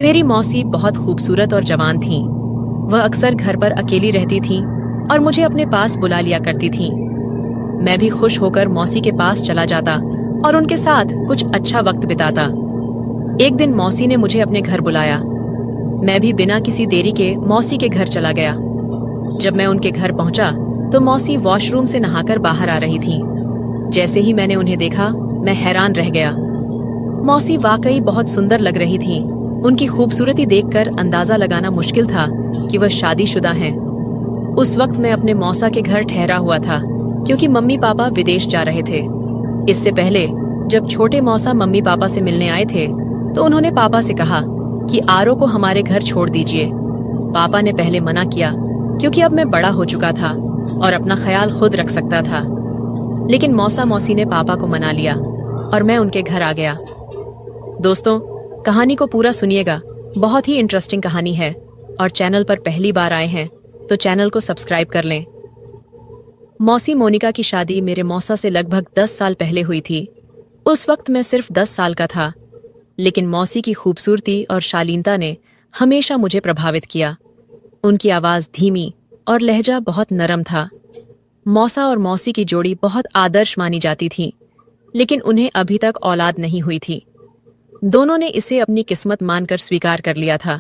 मेरी मौसी बहुत खूबसूरत और जवान थीं। वह अक्सर घर पर अकेली रहती थीं और मुझे अपने पास बुला लिया करती थीं। मैं भी खुश होकर मौसी के पास चला जाता और उनके साथ कुछ अच्छा वक्त बिताता। एक दिन मौसी ने मुझे अपने घर बुलाया। मैं भी बिना किसी देरी के मौसी के घर चला गया। जब मैं उनके घर पहुंचा तो मौसी वॉशरूम से नहाकर बाहर आ रही थीं। जैसे ही मैंने उन्हें देखा, मैं हैरान रह गया। मौसी वाकई बहुत सुंदर लग रही थीं। उनकी खूबसूरती देखकर अंदाजा लगाना मुश्किल था कि वह शादीशुदा हैं। उस वक्त मैं अपने मौसा के घर ठहरा हुआ था क्योंकि मम्मी पापा विदेश जा रहे थे। इससे पहले जब छोटे मौसा मम्मी पापा से मिलने आए थे तो उन्होंने पापा से कहा कि आरो को हमारे घर छोड़ दीजिए। पापा ने पहले मना किया क्योंकि अब मैं बड़ा हो चुका था और अपना ख्याल खुद रख सकता था। लेकिन मौसा मौसी ने पापा को मना लिया और मैं उनके घर आ गया। दोस्तों, कहानी को पूरा सुनिएगा। बहुत ही इंटरेस्टिंग कहानी है और चैनल पर पहली बार आए हैं तो चैनल को सब्सक्राइब कर लें। मौसी मोनिका की शादी मेरे मौसा से लगभग 10 साल पहले हुई थी। उस वक्त मैं सिर्फ 10 साल का था, लेकिन मौसी की खूबसूरती और शालीनता ने हमेशा मुझे प्रभावित किया। उनकी आवाज़ धीमी और लहजा बहुत नरम था। मौसा और मौसी की जोड़ी बहुत आदर्श मानी जाती थी, लेकिन उन्हें अभी तक औलाद नहीं हुई थी। दोनों ने इसे अपनी किस्मत मानकर स्वीकार कर लिया था।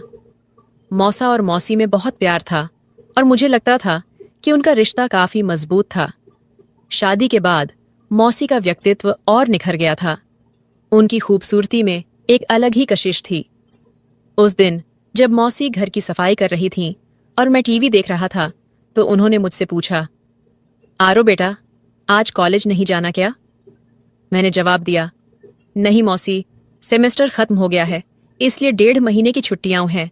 मौसा और मौसी में बहुत प्यार था और मुझे लगता था कि उनका रिश्ता काफी मजबूत था। शादी के बाद मौसी का व्यक्तित्व और निखर गया था। उनकी खूबसूरती में एक अलग ही कशिश थी। उस दिन जब मौसी घर की सफाई कर रही थीं और मैं टीवी देख रहा था तो उन्होंने मुझसे पूछा, आरो बेटा, आज कॉलेज नहीं जाना क्या? मैंने जवाब दिया, नहीं मौसी, सेमेस्टर खत्म हो गया है, इसलिए 1.5 महीने की छुट्टियां हैं।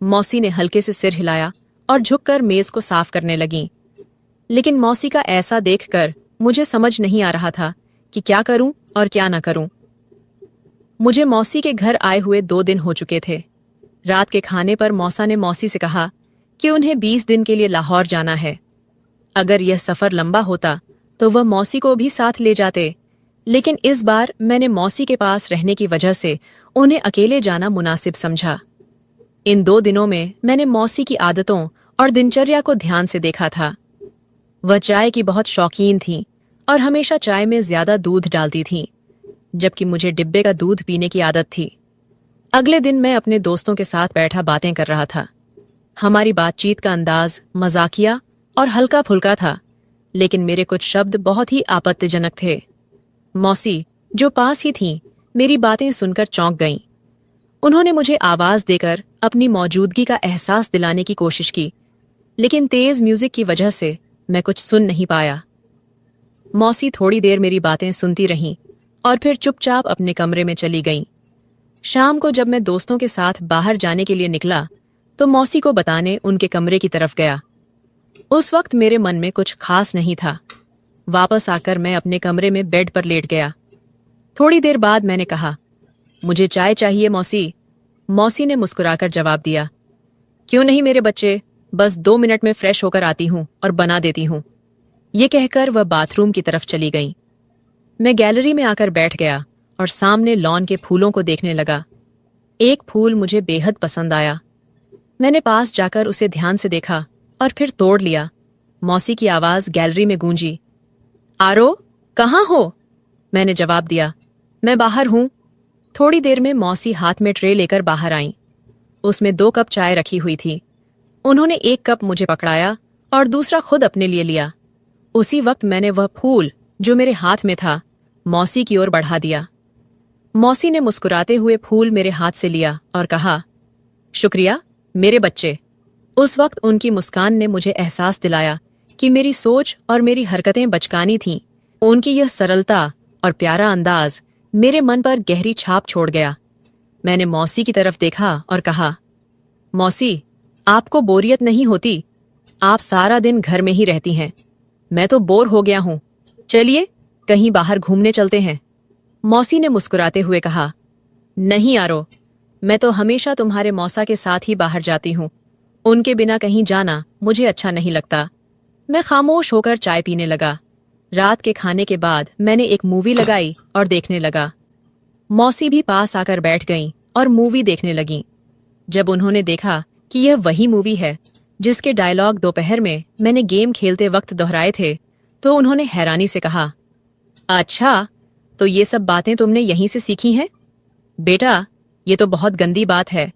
मौसी ने हल्के से सिर हिलाया और झुककर मेज को साफ करने लगीं। लेकिन मौसी का ऐसा देखकर मुझे समझ नहीं आ रहा था कि क्या करूं और क्या ना करूं। मुझे मौसी के घर आए हुए 2 दिन हो चुके थे। रात के खाने पर मौसा ने मौसी से कहा कि उन्हें 20 दिन के लिए लाहौर जाना है। अगर यह सफर लंबा होता तो वह मौसी को भी साथ ले जाते, लेकिन इस बार मैंने मौसी के पास रहने की वजह से उन्हें अकेले जाना मुनासिब समझा। इन 2 दिनों में मैंने मौसी की आदतों और दिनचर्या को ध्यान से देखा था। वह चाय की बहुत शौकीन थीं और हमेशा चाय में ज्यादा दूध डालती थीं, जबकि मुझे डिब्बे का दूध पीने की आदत थी। अगले दिन मैं अपने दोस्तों के साथ बैठा बातें कर रहा था। हमारी बातचीत का अंदाज मजाकिया और हल्का फुल्का था, लेकिन मेरे कुछ शब्द बहुत ही आपत्तिजनक थे। मौसी, जो पास ही थीं, मेरी बातें सुनकर चौंक गईं। उन्होंने मुझे आवाज देकर अपनी मौजूदगी का एहसास दिलाने की कोशिश की, लेकिन तेज म्यूजिक की वजह से मैं कुछ सुन नहीं पाया। मौसी थोड़ी देर मेरी बातें सुनती रहीं और फिर चुपचाप अपने कमरे में चली गईं। शाम को जब मैं दोस्तों के साथ बाहर जाने के लिए निकला तो मौसी को बताने उनके कमरे की तरफ गया। उस वक्त मेरे मन में कुछ खास नहीं था। वापस आकर मैं अपने कमरे में बेड पर लेट गया। थोड़ी देर बाद मैंने कहा, मुझे चाय चाहिए मौसी। मौसी ने मुस्कुराकर जवाब दिया, क्यों नहीं मेरे बच्चे, बस 2 मिनट में फ्रेश होकर आती हूँ और बना देती हूँ। ये कहकर वह बाथरूम की तरफ चली गई। मैं गैलरी में आकर बैठ गया और सामने लॉन के फूलों को देखने लगा। एक फूल मुझे बेहद पसंद आया। मैंने पास जाकर उसे ध्यान से देखा और फिर तोड़ लिया। मौसी की आवाज गैलरी में गूंजी, आरो, कहाँ हो? मैंने जवाब दिया, मैं बाहर हूं। थोड़ी देर में मौसी हाथ में ट्रे लेकर बाहर आईं। उसमें 2 कप चाय रखी हुई थी। उन्होंने एक कप मुझे पकड़ाया और दूसरा खुद अपने लिए लिया। उसी वक्त मैंने वह फूल जो मेरे हाथ में था मौसी की ओर बढ़ा दिया। मौसी ने मुस्कुराते हुए फूल मेरे हाथ से लिया और कहा, शुक्रिया मेरे बच्चे। उस वक्त उनकी मुस्कान ने मुझे एहसास दिलाया कि मेरी सोच और मेरी हरकतें बचकानी थीं। उनकी यह सरलता और प्यारा अंदाज मेरे मन पर गहरी छाप छोड़ गया। मैंने मौसी की तरफ देखा और कहा, मौसी, आपको बोरियत नहीं होती? आप सारा दिन घर में ही रहती हैं। मैं तो बोर हो गया हूं। चलिए कहीं बाहर घूमने चलते हैं। मौसी ने मुस्कुराते हुए कहा, नहीं आरो, मैं तो हमेशा तुम्हारे मौसा के साथ ही बाहर जाती हूँ। उनके बिना कहीं जाना मुझे अच्छा नहीं लगता। मैं खामोश होकर चाय पीने लगा। रात के खाने के बाद मैंने एक मूवी लगाई और देखने लगा। मौसी भी पास आकर बैठ गईं और मूवी देखने लगीं। जब उन्होंने देखा कि यह वही मूवी है जिसके डायलॉग दोपहर में मैंने गेम खेलते वक्त दोहराए थे, तो उन्होंने हैरानी से कहा, अच्छा, तो ये सब बातें तुमने यहीं से सीखी हैं? बेटा, ये तो बहुत गंदी बात है।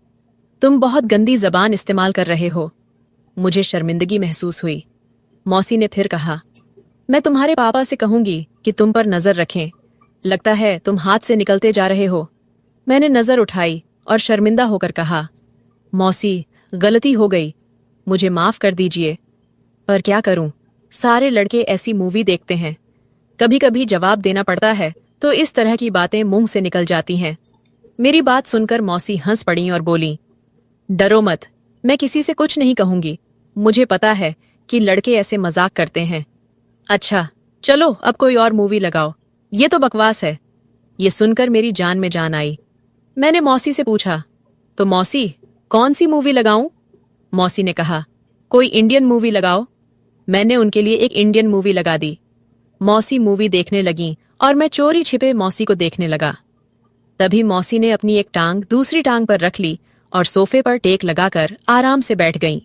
तुम बहुत गंदी जबान इस्तेमाल कर रहे हो। मुझे शर्मिंदगी महसूस हुई। मौसी ने फिर कहा, मैं तुम्हारे पापा से कहूंगी कि तुम पर नजर रखें। लगता है तुम हाथ से निकलते जा रहे हो। मैंने नजर उठाई और शर्मिंदा होकर कहा, मौसी, गलती हो गई, मुझे माफ कर दीजिए। पर क्या करूं, सारे लड़के ऐसी मूवी देखते हैं। कभी कभी जवाब देना पड़ता है तो इस तरह की बातें मुंह से निकल जाती हैं। मेरी बात सुनकर मौसी हंस पड़ी और बोली, डरो मत, मैं किसी से कुछ नहीं कहूंगी। मुझे पता है कि लड़के ऐसे मजाक करते हैं। अच्छा, चलो अब कोई और मूवी लगाओ, ये तो बकवास है। ये सुनकर मेरी जान में जान आई। मैंने मौसी से पूछा, तो मौसी, कौन सी मूवी लगाऊं? मौसी ने कहा, कोई इंडियन मूवी लगाओ। मैंने उनके लिए एक इंडियन मूवी लगा दी। मौसी मूवी देखने लगी और मैं चोरी छिपे मौसी को देखने लगा। तभी मौसी ने अपनी एक टांग दूसरी टांग पर रख ली और सोफे पर टेक लगाकर आराम से बैठ गईं।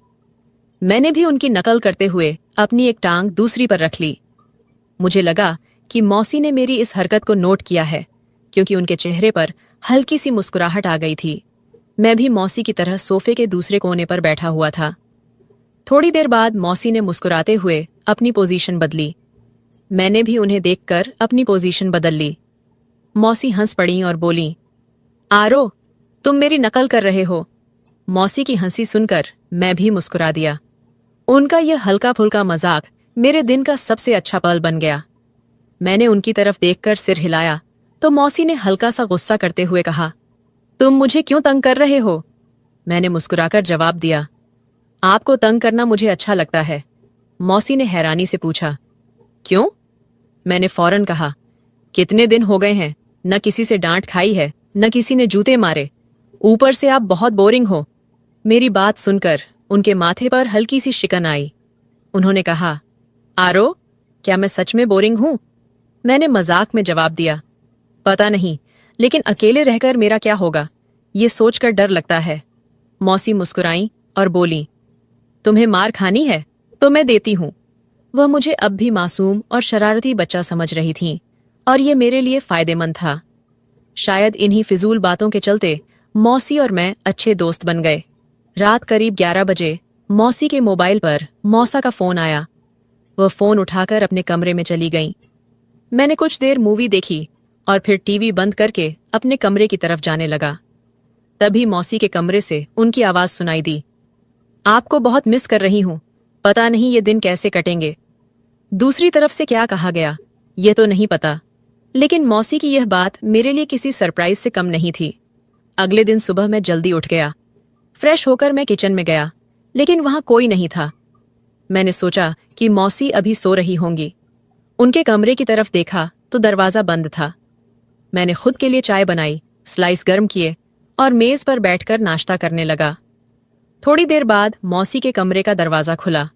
मैंने भी उनकी नकल करते हुए अपनी एक टांग दूसरी पर रख ली। मुझे लगा कि मौसी ने मेरी इस हरकत को नोट किया है, क्योंकि उनके चेहरे पर हल्की सी मुस्कुराहट आ गई थी। मैं भी मौसी की तरह सोफे के दूसरे कोने पर बैठा हुआ था। थोड़ी देर बाद मौसी ने मुस्कुराते हुए अपनी पोजीशन बदली। मैंने भी उन्हें देखकर अपनी पोजीशन बदल ली। मौसी हंस पड़ी और बोली, आरो, तुम मेरी नकल कर रहे हो। मौसी की हंसी सुनकर मैं भी मुस्कुरा दिया। उनका यह हल्का फुल्का मजाक मेरे दिन का सबसे अच्छा पल बन गया। मैंने उनकी तरफ देखकर सिर हिलाया तो मौसी ने हल्का सा गुस्सा करते हुए कहा, तुम मुझे क्यों तंग कर रहे हो? मैंने मुस्कुराकर जवाब दिया, आपको तंग करना मुझे अच्छा लगता है। मौसी ने हैरानी से पूछा, क्यों? मैंने फौरन कहा, कितने दिन हो गए हैं, न किसी से डांट खाई है, न किसी ने जूते मारे। ऊपर से आप बहुत बोरिंग हो। मेरी बात सुनकर उनके माथे पर हल्की सी शिकन आई। उन्होंने कहा, आरो, क्या मैं सच में बोरिंग हूं? मैंने मजाक में जवाब दिया, पता नहीं, लेकिन अकेले रहकर मेरा क्या होगा, ये सोचकर डर लगता है। मौसी मुस्कुराई और बोली, तुम्हें मार खानी है तो मैं देती हूं। वह मुझे अब भी मासूम और शरारती बच्चा समझ रही थीं, और ये मेरे लिए फायदेमंद था। शायद इन्हीं फिजूल बातों के चलते मौसी और मैं अच्छे दोस्त बन गए। रात करीब 11 बजे मौसी के मोबाइल पर मौसा का फोन आया। वह फोन उठाकर अपने कमरे में चली गईं। मैंने कुछ देर मूवी देखी और फिर टीवी बंद करके अपने कमरे की तरफ जाने लगा। तभी मौसी के कमरे से उनकी आवाज सुनाई दी, आपको बहुत मिस कर रही हूं, पता नहीं ये दिन कैसे कटेंगे। दूसरी तरफ से क्या कहा गया ये तो नहीं पता, लेकिन मौसी की यह बात मेरे लिए किसी सरप्राइज से कम नहीं थी। अगले दिन सुबह मैं जल्दी उठ गया। फ्रेश होकर मैं किचन में गया, लेकिन वहां कोई नहीं था। मैंने सोचा कि मौसी अभी सो रही होंगी। उनके कमरे की तरफ देखा तो दरवाजा बंद था। मैंने खुद के लिए चाय बनाई, स्लाइस गर्म किए और मेज पर बैठकर नाश्ता करने लगा। थोड़ी देर बाद मौसी के कमरे का दरवाजा खुला।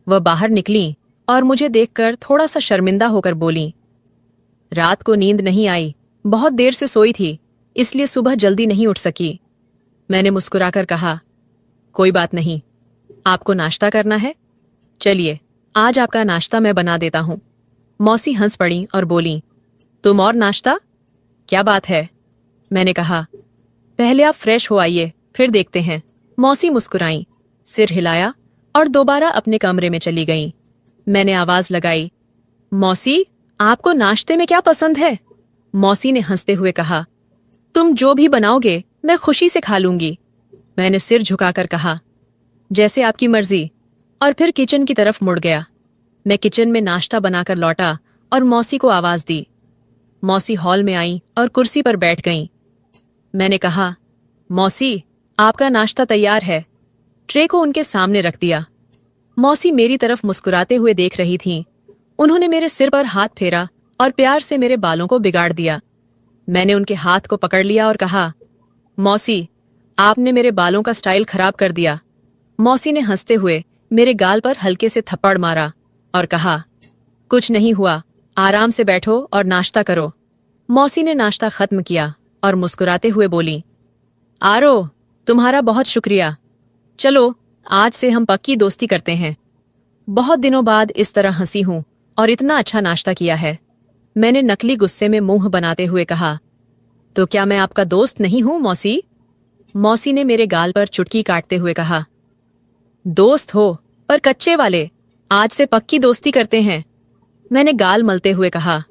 वह बाहर निकली और मुझे देखकर थोड़ा सा शर्मिंदा होकर बोली, रात को नींद नहीं आई, बहुत देर से सोई थी, इसलिए सुबह जल्दी नहीं उठ सकी। मैंने मुस्कुराकर कहा, कोई बात नहीं, आपको नाश्ता करना है? चलिए, आज आपका नाश्ता मैं बना देता हूं। मौसी हंस पड़ी और बोली, तुम और नाश्ता? क्या बात है? मैंने कहा, पहले आप फ्रेश हो आइए, फिर देखते हैं। मौसी मुस्कुराई, सिर हिलाया और दोबारा अपने कमरे में चली गईं। मैंने आवाज लगाई, मौसी, आपको नाश्ते में क्या पसंद है? मौसी ने हंसते हुए कहा, तुम जो भी बनाओगे मैं खुशी से खा लूंगी। मैंने सिर झुकाकर कहा, जैसे आपकी मर्जी, और फिर किचन की तरफ मुड़ गया। मैं किचन में नाश्ता बनाकर लौटा और मौसी को आवाज दी। मौसी हॉल में आई और कुर्सी पर बैठ गईं। मैंने कहा, मौसी, आपका नाश्ता तैयार है। ट्रे को उनके सामने रख दिया। मौसी मेरी तरफ मुस्कुराते हुए देख रही थीं। उन्होंने मेरे सिर पर हाथ फेरा और प्यार से मेरे बालों को बिगाड़ दिया। मैंने उनके हाथ को पकड़ लिया और कहा, मौसी, आपने मेरे बालों का स्टाइल खराब कर दिया। मौसी ने हंसते हुए मेरे गाल पर हल्के से थप्पड़ मारा और कहा, कुछ नहीं हुआ, आराम से बैठो और नाश्ता करो। मौसी ने नाश्ता खत्म किया और मुस्कुराते हुए बोली, आरो, तुम्हारा बहुत शुक्रिया। चलो, आज से हम पक्की दोस्ती करते हैं। बहुत दिनों बाद इस तरह हंसी हूं और इतना अच्छा नाश्ता किया है। मैंने नकली गुस्से में मुंह बनाते हुए कहा, तो क्या मैं आपका दोस्त नहीं हूं मौसी? मौसी ने मेरे गाल पर चुटकी काटते हुए कहा, दोस्त हो पर कच्चे वाले। आज से पक्की दोस्ती करते हैं। मैंने गाल मलते हुए कहा,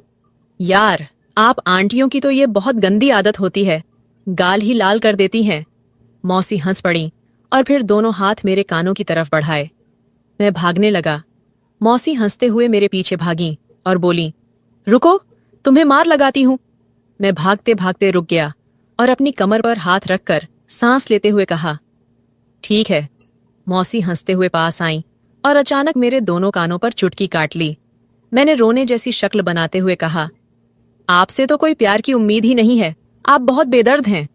यार, आप आंटियों की तो ये बहुत गंदी आदत होती है, गाल ही लाल कर देती हैं। मौसी हंस पड़ी और फिर दोनों हाथ मेरे कानों की तरफ बढ़ाए। मैं भागने लगा। मौसी हंसते हुए मेरे पीछे भागी और बोली, रुको, तुम्हें मार लगाती हूं। मैं भागते भागते रुक गया और अपनी कमर पर हाथ रखकर सांस लेते हुए कहा, ठीक है। मौसी हंसते हुए पास आई और अचानक मेरे दोनों कानों पर चुटकी काट ली। मैंने रोने जैसी शक्ल बनाते हुए कहा, आपसे तो कोई प्यार की उम्मीद ही नहीं है, आप बहुत बेदर्द हैं।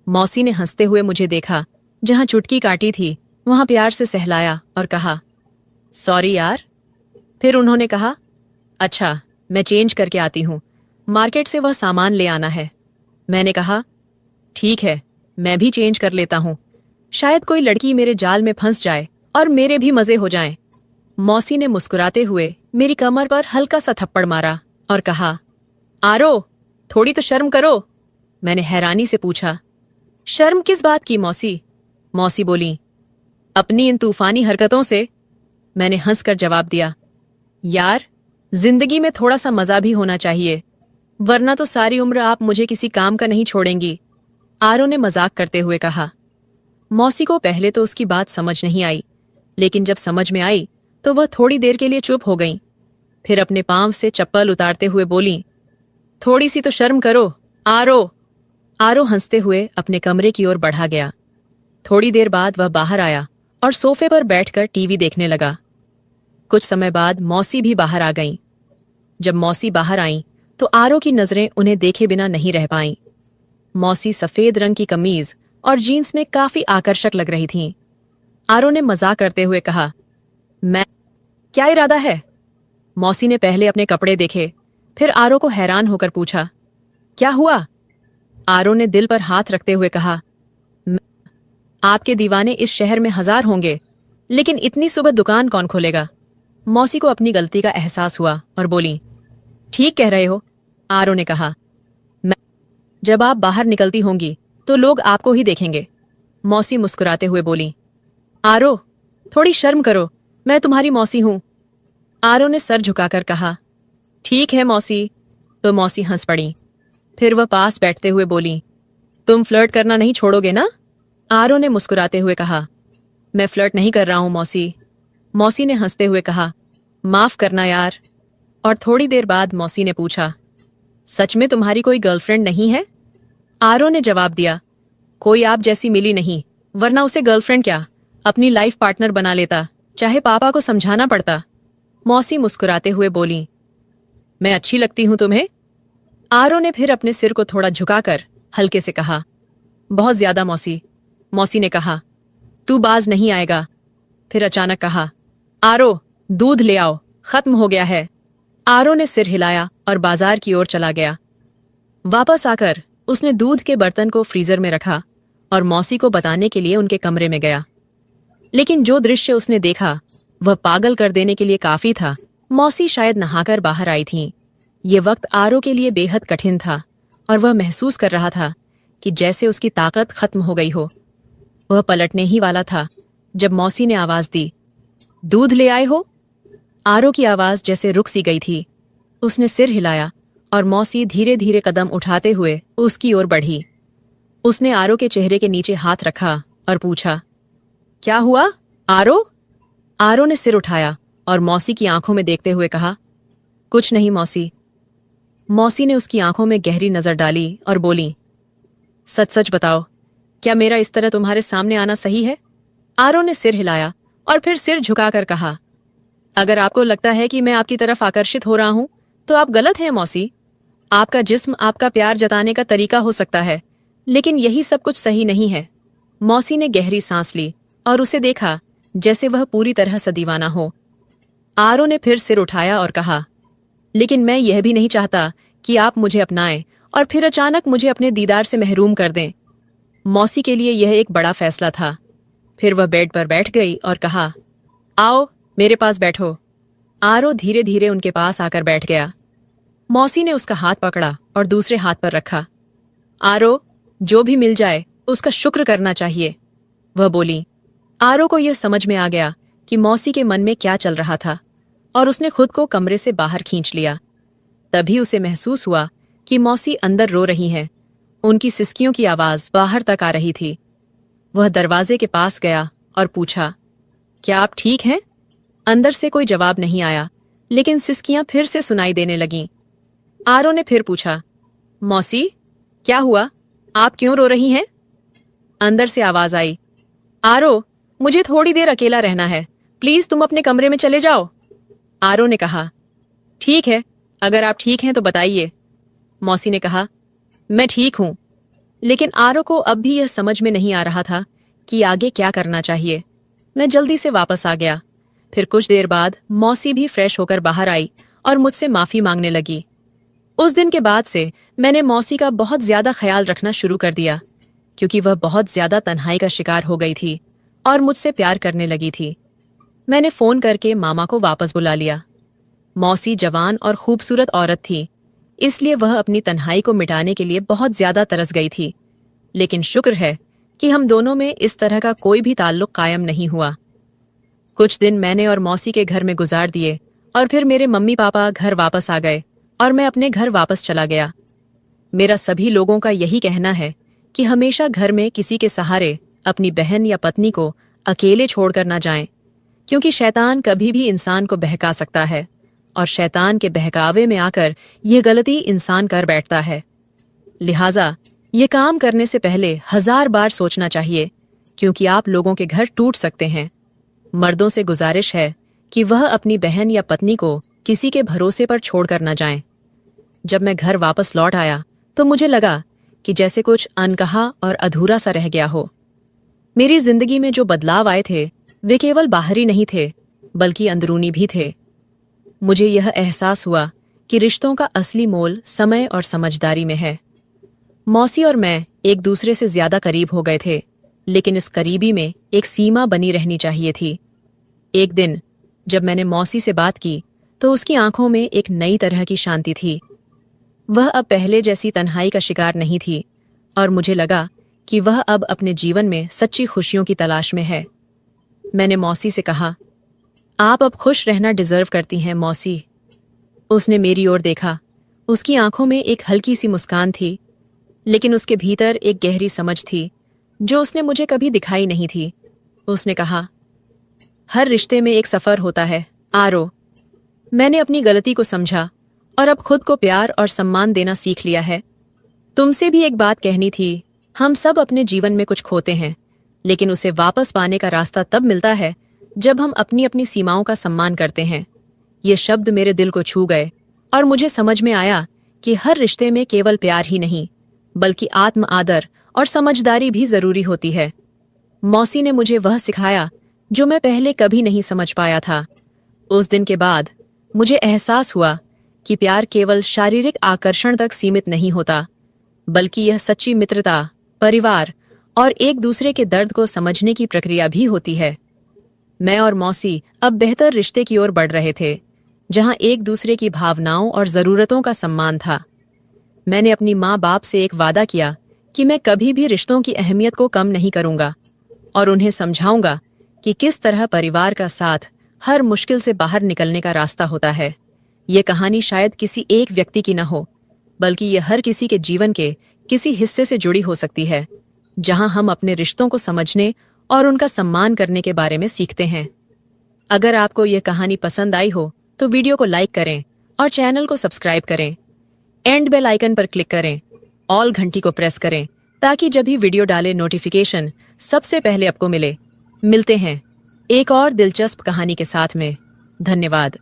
मौसी ने हंसते हुए मुझे देखा, जहां चुटकी काटी थी वहां प्यार से सहलाया और कहा, सॉरी यार। फिर उन्होंने कहा, अच्छा, मैं चेंज करके आती हूं, मार्केट से वह सामान ले आना है। मैंने कहा, ठीक है, मैं भी चेंज कर लेता हूं, शायद कोई लड़की मेरे जाल में फंस जाए और मेरे भी मजे हो जाएं। मौसी ने मुस्कुराते हुए मेरी कमर पर हल्का सा थप्पड़ मारा और कहा, आरो, थोड़ी तो शर्म करो। मैंने हैरानी से पूछा, शर्म किस बात की मौसी? मौसी बोली, अपनी इन तूफानी हरकतों से। मैंने हंसकर जवाब दिया, यार, जिंदगी में थोड़ा सा मजा भी होना चाहिए, वरना तो सारी उम्र आप मुझे किसी काम का नहीं छोड़ेंगी। आरो ने मजाक करते हुए कहा। मौसी को पहले तो उसकी बात समझ नहीं आई, लेकिन जब समझ में आई तो वह थोड़ी देर के लिए चुप हो गई। फिर अपने पांव से चप्पल उतारते हुए बोली, थोड़ी सी तो शर्म करो, आरो। आरो हंसते हुए अपने कमरे की ओर बढ़ा गया। थोड़ी देर बाद वह बाहर आया और सोफे पर बैठकर टीवी देखने लगा। कुछ समय बाद मौसी भी बाहर आ गईं। जब मौसी बाहर आईं तो आरो की नजरें उन्हें देखे बिना नहीं रह पाईं। मौसी सफेद रंग की कमीज और जीन्स में काफी आकर्षक लग रही थीं। आरो ने मजाक करते हुए कहा, मैं, क्या इरादा है? मौसी ने पहले अपने कपड़े देखे, फिर आरो को हैरान होकर पूछा, क्या हुआ? आरो ने दिल पर हाथ रखते हुए कहा, आपके दीवाने इस शहर में 1000 होंगे, लेकिन इतनी सुबह दुकान कौन खोलेगा? मौसी को अपनी गलती का एहसास हुआ और बोली, ठीक कह रहे हो। आरो ने कहा, जब आप बाहर निकलती होंगी तो लोग आपको ही देखेंगे। मौसी मुस्कुराते हुए बोली, आरो, थोड़ी शर्म करो, मैं तुम्हारी मौसी हूं। आरो ने सर झुकाकर कहा, ठीक है मौसी। तो मौसी हंस पड़ी। फिर वह पास बैठते हुए बोली, तुम फ्लर्ट करना नहीं छोड़ोगे ना? आरो ने मुस्कुराते हुए कहा, मैं फ्लर्ट नहीं कर रहा हूं मौसी। मौसी ने हंसते हुए कहा, माफ करना यार। और थोड़ी देर बाद मौसी ने पूछा, सच में तुम्हारी कोई गर्लफ्रेंड नहीं है? आरो ने जवाब दिया, कोई आप जैसी मिली नहीं, वरना उसे गर्लफ्रेंड क्या, अपनी लाइफ पार्टनर बना लेता, चाहे पापा को समझाना पड़ता। मौसी मुस्कुराते हुए बोली, मैं अच्छी लगती हूं तुम्हें? आरो ने फिर अपने सिर को थोड़ा झुकाकर हल्के से कहा, बहुत ज्यादा मौसी। मौसी ने कहा, तू बाज नहीं आएगा। फिर अचानक कहा, आरो, दूध ले आओ, खत्म हो गया है। आरो ने सिर हिलाया और बाजार की ओर चला गया। वापस आकर उसने दूध के बर्तन को फ्रीजर में रखा और मौसी को बताने के लिए उनके कमरे में गया। लेकिन जो दृश्य उसने देखा वह पागल कर देने के लिए काफी था। मौसी शायद नहाकर बाहर आई थीं। ये वक्त आरो के लिए बेहद कठिन था और वह महसूस कर रहा था कि जैसे उसकी ताकत खत्म हो गई हो। वह पलटने ही वाला था जब मौसी ने आवाज दी, दूध ले आए हो? आरो की आवाज जैसे रुक सी गई थी। उसने सिर हिलाया और मौसी धीरे धीरे कदम उठाते हुए उसकी ओर बढ़ी। उसने आरो के चेहरे के नीचे हाथ रखा और पूछा, क्या हुआ आरो? आरो ने सिर उठाया और मौसी की आंखों में देखते हुए कहा, कुछ नहीं मौसी। मौसी ने उसकी आंखों में गहरी नजर डाली और बोली, सच सच बताओ, क्या मेरा इस तरह तुम्हारे सामने आना सही है? आरो ने सिर हिलाया और फिर सिर झुकाकर कहा, अगर आपको लगता है कि मैं आपकी तरफ आकर्षित हो रहा हूं तो आप गलत हैं मौसी। आपका जिस्म आपका प्यार जताने का तरीका हो सकता है, लेकिन यही सब कुछ सही नहीं है। मौसी ने गहरी सांस ली और उसे देखा जैसे वह पूरी तरह से दीवाना हो। आरो ने फिर सिर उठाया और कहा, लेकिन मैं यह भी नहीं चाहता कि आप मुझे अपनाएं और फिर अचानक मुझे अपने दीदार से महरूम कर दें। मौसी के लिए यह एक बड़ा फैसला था। फिर वह बेड पर बैठ गई और कहा, आओ मेरे पास बैठो। आरो धीरे धीरे उनके पास आकर बैठ गया। मौसी ने उसका हाथ पकड़ा और दूसरे हाथ पर रखा। आरो, जो भी मिल जाए उसका शुक्र करना चाहिए, वह बोली। आरो को यह समझ में आ गया कि मौसी के मन में क्या चल रहा था और उसने खुद को कमरे से बाहर खींच लिया। तभी उसे महसूस हुआ कि मौसी अंदर रो रही हैं। उनकी सिसकियों की आवाज बाहर तक आ रही थी। वह दरवाजे के पास गया और पूछा, क्या आप ठीक हैं? अंदर से कोई जवाब नहीं आया, लेकिन सिसकियां फिर से सुनाई देने लगीं। आरो ने फिर पूछा, मौसी, क्या हुआ? आप क्यों रो रही हैं? अंदर से आवाज आई, आरो, मुझे थोड़ी देर अकेला रहना है, प्लीज तुम अपने कमरे में चले जाओ। आरो ने कहा, ठीक है, अगर आप ठीक हैं तो बताइए। मौसी ने कहा, मैं ठीक हूं। लेकिन आरो को अब भी यह समझ में नहीं आ रहा था कि आगे क्या करना चाहिए। मैं जल्दी से वापस आ गया। फिर कुछ देर बाद मौसी भी फ्रेश होकर बाहर आई और मुझसे माफी मांगने लगी। उस दिन के बाद से मैंने मौसी का बहुत ज्यादा ख्याल रखना शुरू कर दिया, क्योंकि वह बहुत ज्यादा तन्हाई का शिकार हो गई थी और मुझसे प्यार करने लगी थी। मैंने फोन करके मामा को वापस बुला लिया। मौसी जवान और खूबसूरत औरत थी, इसलिए वह अपनी तन्हाई को मिटाने के लिए बहुत ज्यादा तरस गई थी। लेकिन शुक्र है कि हम दोनों में इस तरह का कोई भी ताल्लुक कायम नहीं हुआ। कुछ दिन मैंने और मौसी के घर में गुजार दिए और फिर मेरे मम्मी पापा घर वापस आ गए और मैं अपने घर वापस चला गया। मेरा सभी लोगों का यही कहना है कि हमेशा घर में किसी के सहारे अपनी बहन या पत्नी को अकेले छोड़कर ना जाएं, क्योंकि शैतान कभी भी इंसान को बहका सकता है और शैतान के बहकावे में आकर यह गलती इंसान कर बैठता है। लिहाजा ये काम करने से पहले 1000 बार सोचना चाहिए, क्योंकि आप लोगों के घर टूट सकते हैं। मर्दों से गुजारिश है कि वह अपनी बहन या पत्नी को किसी के भरोसे पर छोड़कर न जाएं। जब मैं घर वापस लौट आया तो मुझे लगा कि जैसे कुछ अनकहा और अधूरा सा रह गया हो। मेरी जिंदगी में जो बदलाव आए थे वे केवल बाहरी नहीं थे, बल्कि अंदरूनी भी थे। मुझे यह एहसास हुआ कि रिश्तों का असली मोल समय और समझदारी में है। मौसी और मैं एक दूसरे से ज्यादा करीब हो गए थे, लेकिन इस करीबी में एक सीमा बनी रहनी चाहिए थी। एक दिन जब मैंने मौसी से बात की तो उसकी आंखों में एक नई तरह की शांति थी। वह अब पहले जैसी तन्हाई का शिकार नहीं थी और मुझे लगा कि वह अब अपने जीवन में सच्ची खुशियों की तलाश में है। मैंने मौसी से कहा, आप अब खुश रहना डिजर्व करती हैं मौसी। उसने मेरी ओर देखा। उसकी आंखों में एक हल्की सी मुस्कान थी, लेकिन उसके भीतर एक गहरी समझ थी जो उसने मुझे कभी दिखाई नहीं थी। उसने कहा, हर रिश्ते में एक सफर होता है आरो। मैंने अपनी गलती को समझा और अब खुद को प्यार और सम्मान देना सीख लिया है। तुमसे भी एक बात कहनी थी, हम सब अपने जीवन में कुछ खोते हैं, लेकिन उसे वापस पाने का रास्ता तब मिलता है जब हम अपनी अपनी सीमाओं का सम्मान करते हैं। ये शब्द मेरे दिल को छू गए और मुझे समझ में आया कि हर रिश्ते में केवल प्यार ही नहीं, बल्कि आत्म आदर और समझदारी भी जरूरी होती है। मौसी ने मुझे वह सिखाया जो मैं पहले कभी नहीं समझ पाया था। उस दिन के बाद मुझे एहसास हुआ कि प्यार केवल शारीरिक आकर्षण तक सीमित नहीं होता, बल्कि यह सच्ची मित्रता, परिवार और एक दूसरे के दर्द को समझने की प्रक्रिया भी होती है। मैं और मौसी अब बेहतर रिश्ते की ओर बढ़ रहे थे, जहां एक दूसरे की भावनाओं और जरूरतों का सम्मान था। मैंने अपनी माँ बाप से एक वादा किया कि मैं कभी भी रिश्तों की अहमियत को कम नहीं करूंगा और उन्हें समझाऊंगा कि किस तरह परिवार का साथ हर मुश्किल से बाहर निकलने का रास्ता होता है। ये कहानी शायद किसी एक व्यक्ति की न हो, बल्कि ये हर किसी के जीवन के किसी हिस्से से जुड़ी हो सकती है, जहां हम अपने रिश्तों को समझने और उनका सम्मान करने के बारे में सीखते हैं। अगर आपको यह कहानी पसंद आई हो तो वीडियो को लाइक करें और चैनल को सब्सक्राइब करें। एंड बेल आइकन पर क्लिक करें, ऑल घंटी को प्रेस करें, ताकि जब भी वीडियो डाले नोटिफिकेशन सबसे पहले आपको मिले। मिलते हैं एक और दिलचस्प कहानी के साथ में। धन्यवाद।